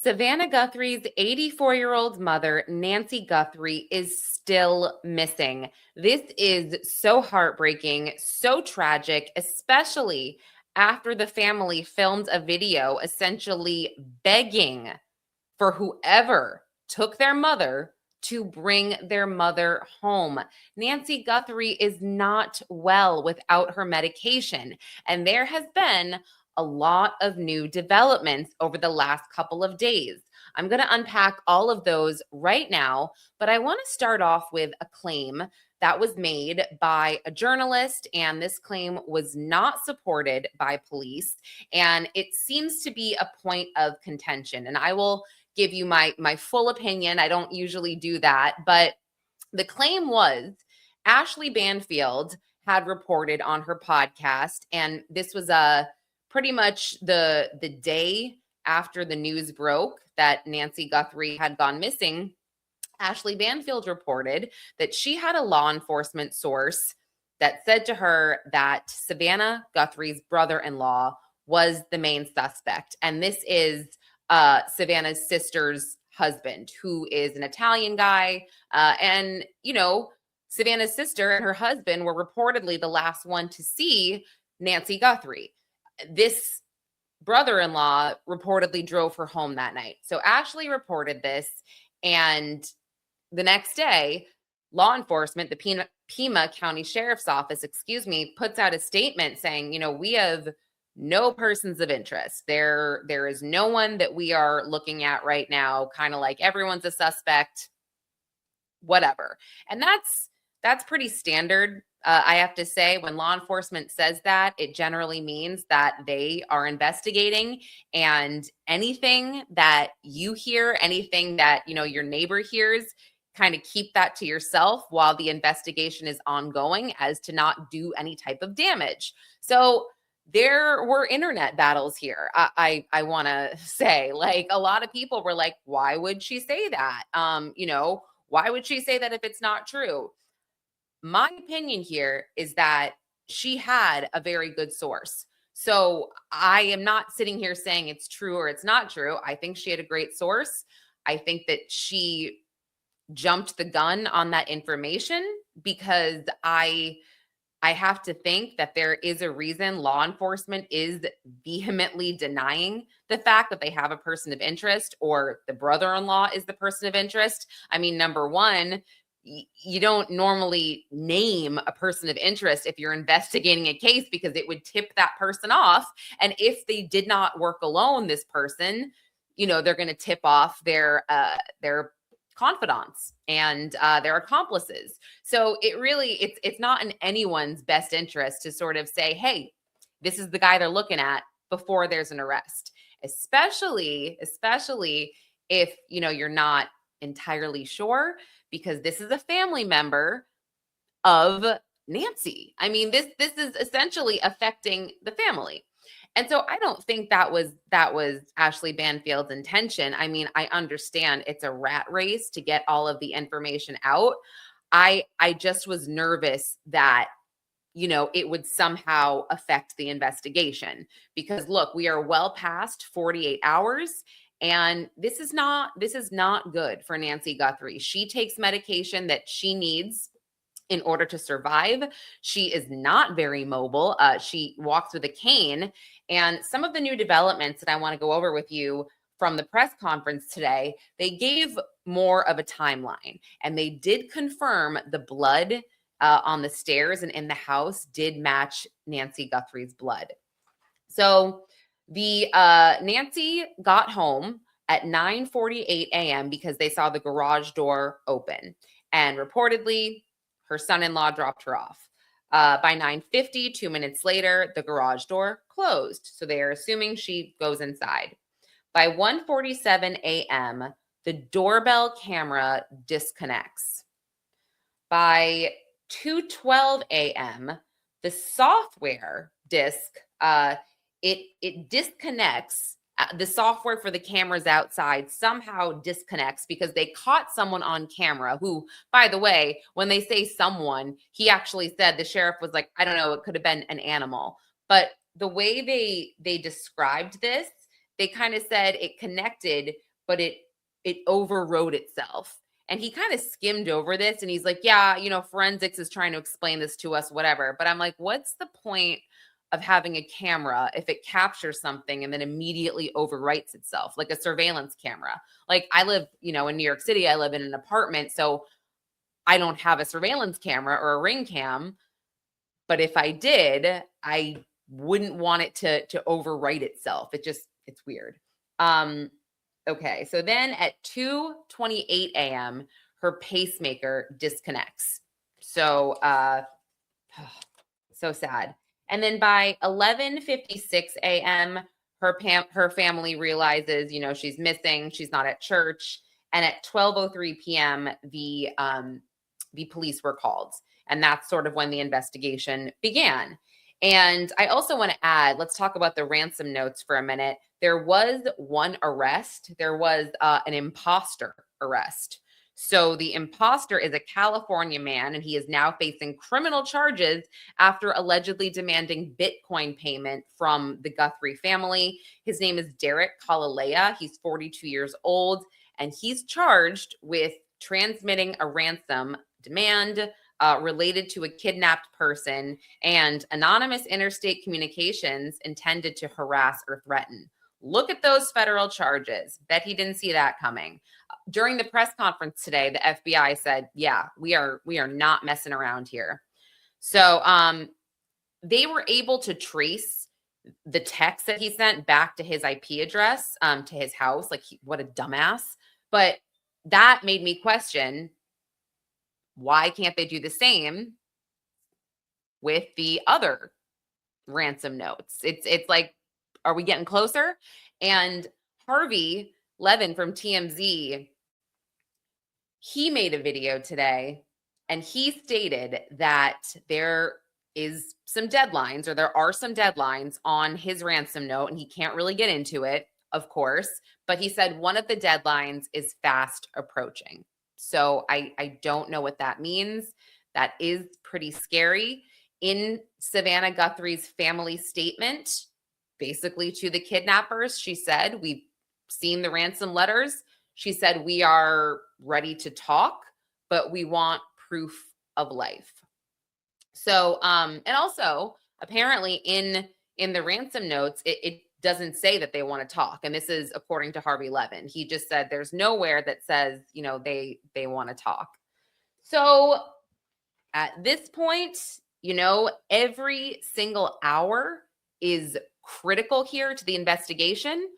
Savannah Guthrie's 84-year-old mother, Nancy Guthrie, is still missing. This is so heartbreaking, so tragic, especially after the family filmed a video essentially begging for whoever took their mother to bring their mother home. Nancy Guthrie is not well without her medication, and there has been a lot of new developments over the last couple of days. I'm going to unpack all of those right now, but I want to start off with a claim that was made by a journalist, and this claim was not supported by police, and it seems to be a point of contention. And I will give you my full opinion. I don't usually do that, but the claim was Ashley Banfield had reported on her podcast, and this was pretty much the day after the news broke that Nancy Guthrie had gone missing. Ashley Banfield reported that she had a law enforcement source that said to her that Savannah Guthrie's brother-in-law was the main suspect. And this is Savannah's sister's husband, who is an Italian guy. And, Savannah's sister and her husband were reportedly the last one to see Nancy Guthrie. This brother-in-law reportedly drove her home that night. So Ashley reported this, and the next day, law enforcement, the Pima County Sheriff's Office, puts out a statement saying, we have no persons of interest. There is no one that we are looking at right now, kind of like everyone's a suspect, whatever. And that's pretty standard. I have to say, when law enforcement says that, it generally means that they are investigating, and anything that you hear, anything that, your neighbor hears, kind of keep that to yourself while the investigation is ongoing, as to not do any type of damage. So there were internet battles here. I want to say, like, a lot of people were like, why would she say that? Why would she say that if it's not true? My opinion here is that she had a very good source. So I am not sitting here saying it's true or it's not true. I think she had a great source. I think that she jumped the gun on that information, because I have to think that there is a reason law enforcement is vehemently denying the fact that they have a person of interest, or the brother-in-law is the person of interest. I mean, number one, you don't normally name a person of interest if you're investigating a case, because it would tip that person off. And if they did not work alone, this person, they're going to tip off their confidants and their accomplices. So it's not in anyone's best interest to sort of say, hey, this is the guy they're looking at, before there's an arrest, especially if, you're not entirely sure, because this is a family member of Nancy. I mean, this is essentially affecting the family. And so I don't think that was Ashley Banfield's intention. I mean, I understand it's a rat race to get all of the information out. I just was nervous that, it would somehow affect the investigation, because look, we are well past 48 hours. And this is not good for Nancy Guthrie. She takes medication that she needs in order to survive. She is not very mobile. She walks with a cane. And some of the new developments that I want to go over with you from the press conference today, they gave more of a timeline, and they did confirm the blood on the stairs and in the house did match Nancy Guthrie's blood. So the Nancy got home at 9:48 a.m. because they saw the garage door open, and reportedly her son-in-law dropped her off. By 9:50, 2 minutes later, the garage door closed. So they are assuming she goes inside. By 1:47 a.m., the doorbell camera disconnects. By 2:12 a.m., the software disk, it disconnects. The software for the cameras outside somehow disconnects, because they caught someone on camera who, by the way, when they say someone, he actually said, the sheriff was like, I don't know, it could have been an animal. But the way they described this, they kind of said it connected but it overrode itself. And he kind of skimmed over this and he's like, yeah, forensics is trying to explain this to us, whatever. But I'm like, what's the point of having a camera if it captures something and then immediately overwrites itself, like a surveillance camera? Like, I live, in New York City, I live in an apartment, so I don't have a surveillance camera or a ring cam. But if I did, I wouldn't want it to overwrite itself. It's weird. Okay, so then at 2:28 a.m., her pacemaker disconnects. So so sad. And then by 11:56 a.m., her family realizes, she's missing, she's not at church. And at 12:03 p.m., the police were called. And that's sort of when the investigation began. And I also want to add, let's talk about the ransom notes for a minute. There was one arrest. There was an imposter arrest. So the imposter is a California man, and he is now facing criminal charges after allegedly demanding Bitcoin payment from the Guthrie family. His name is Derek Kalalea. He's 42 years old, and he's charged with transmitting a ransom demand related to a kidnapped person and anonymous interstate communications intended to harass or threaten. Look at those federal charges. Bet he didn't see that coming. During the press conference today, the FBI said, yeah, we are not messing around here. So they were able to trace the text that he sent back to his IP address, to his house. Like, what a dumbass. But that made me question, why can't they do the same with the other ransom notes? It's like, are we getting closer? And Harvey Levin from TMZ, he made a video today and he stated that there is some deadlines, or there are some deadlines on his ransom note, and he can't really get into it, of course, but he said one of the deadlines is fast approaching. So I don't know what that means. That is pretty scary. In Savannah Guthrie's family statement, basically to the kidnappers, she said, we've seen the ransom letters. She said, we are ready to talk, but we want proof of life. So, and also apparently in the ransom notes, it doesn't say that they want to talk. And this is according to Harvey Levin. He just said there's nowhere that says, they want to talk. So at this point, every single hour is critical here to the investigation.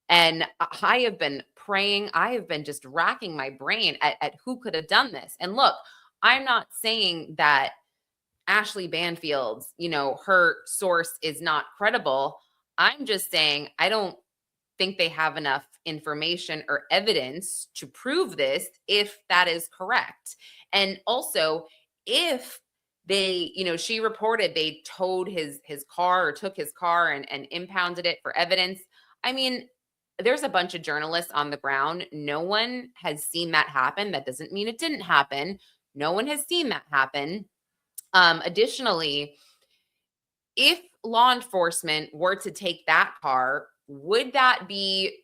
And I have been praying, I have been just racking my brain at who could have done this. And look, I'm not saying that Ashley Banfield's, her source is not credible. I'm just saying I don't think they have enough information or evidence to prove this, if that is correct. And also, if they, she reported they towed his car or took his car and impounded it for evidence. I mean, there's a bunch of journalists on the ground. No one has seen that happen. That doesn't mean it didn't happen. No one has seen that happen. Additionally, if law enforcement were to take that car, would that be,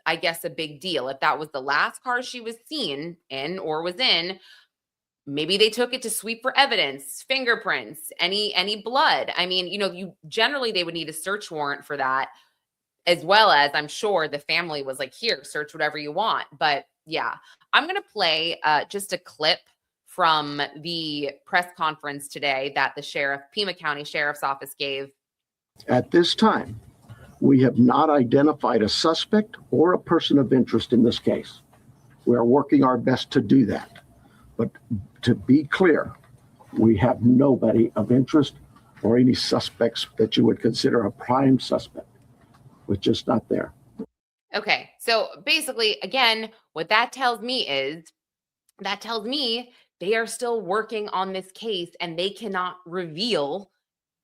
I guess, a big deal? If that was the last car she was seen in or was in, maybe they took it to sweep for evidence, fingerprints, any blood. I mean, generally they would need a search warrant for that, as well as, I'm sure the family was like, here, search whatever you want. But yeah, I'm going to play just a clip from the press conference today that the Pima County Sheriff's Office gave. At this time, we have not identified a suspect or a person of interest in this case. We are working our best to do that. But to be clear, we have nobody of interest or any suspects that you would consider a prime suspect. We're just not there. Okay, so basically, again, what that tells me is, they are still working on this case and they cannot reveal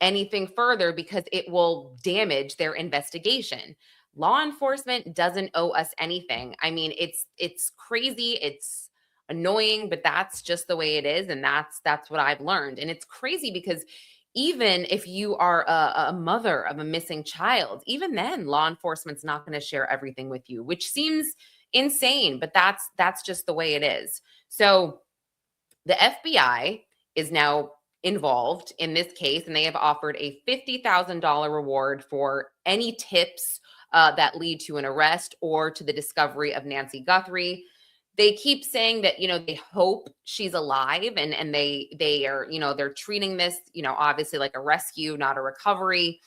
anything further because it will damage their investigation. Law enforcement doesn't owe us anything. I mean, it's crazy, it's annoying, but that's just the way it is, and that's what I've learned. And it's crazy because even if you are a mother of a missing child, even then law enforcement's not going to share everything with you, which seems Insane, but that's just the way it is. So the FBI is now involved in this case, and they have offered a $50,000 reward for any tips that lead to an arrest or to the discovery of Nancy Guthrie. They keep saying that, they hope she's alive, and they are, they're treating this, obviously like a rescue, not a recovery.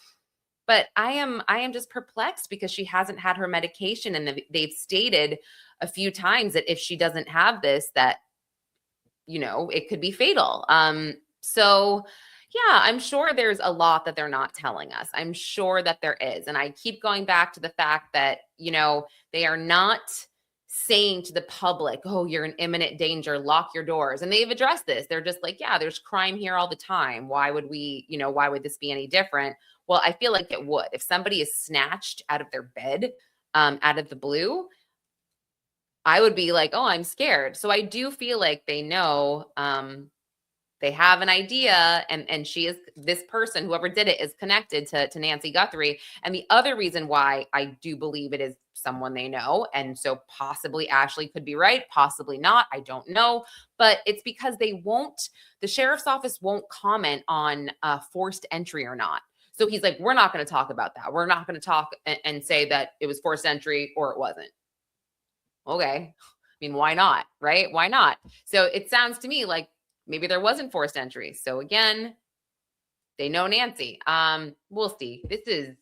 But I am just perplexed because she hasn't had her medication, and they've stated a few times that if she doesn't have this, that it could be fatal. So yeah, I'm sure there's a lot that they're not telling us. I'm sure that there is. And I keep going back to the fact that, they are not saying to the public, oh, you're in imminent danger, lock your doors. And they've addressed this. They're just like, yeah, there's crime here all the time. Why would why would this be any different? Well, I feel like it would. If somebody is snatched out of their bed, out of the blue, I would be like, oh, I'm scared. So I do feel like they know, they have an idea, and she is, this person, whoever did it, is connected to Nancy Guthrie. And the other reason why I do believe it is someone they know, and so possibly Ashley could be right, possibly not, I don't know, but it's because the sheriff's office won't comment on forced entry or not. So he's like, we're not going to talk about that. We're not going to talk and say that it was forced entry or it wasn't. Okay. I mean, why not? Right? Why not? So it sounds to me like maybe there wasn't forced entry. So again, they know Nancy. We'll see. This is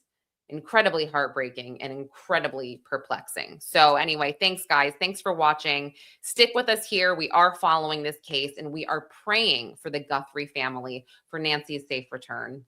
incredibly heartbreaking and incredibly perplexing. So anyway, thanks guys. Thanks for watching. Stick with us here. We are following this case, and we are praying for the Guthrie family for Nancy's safe return.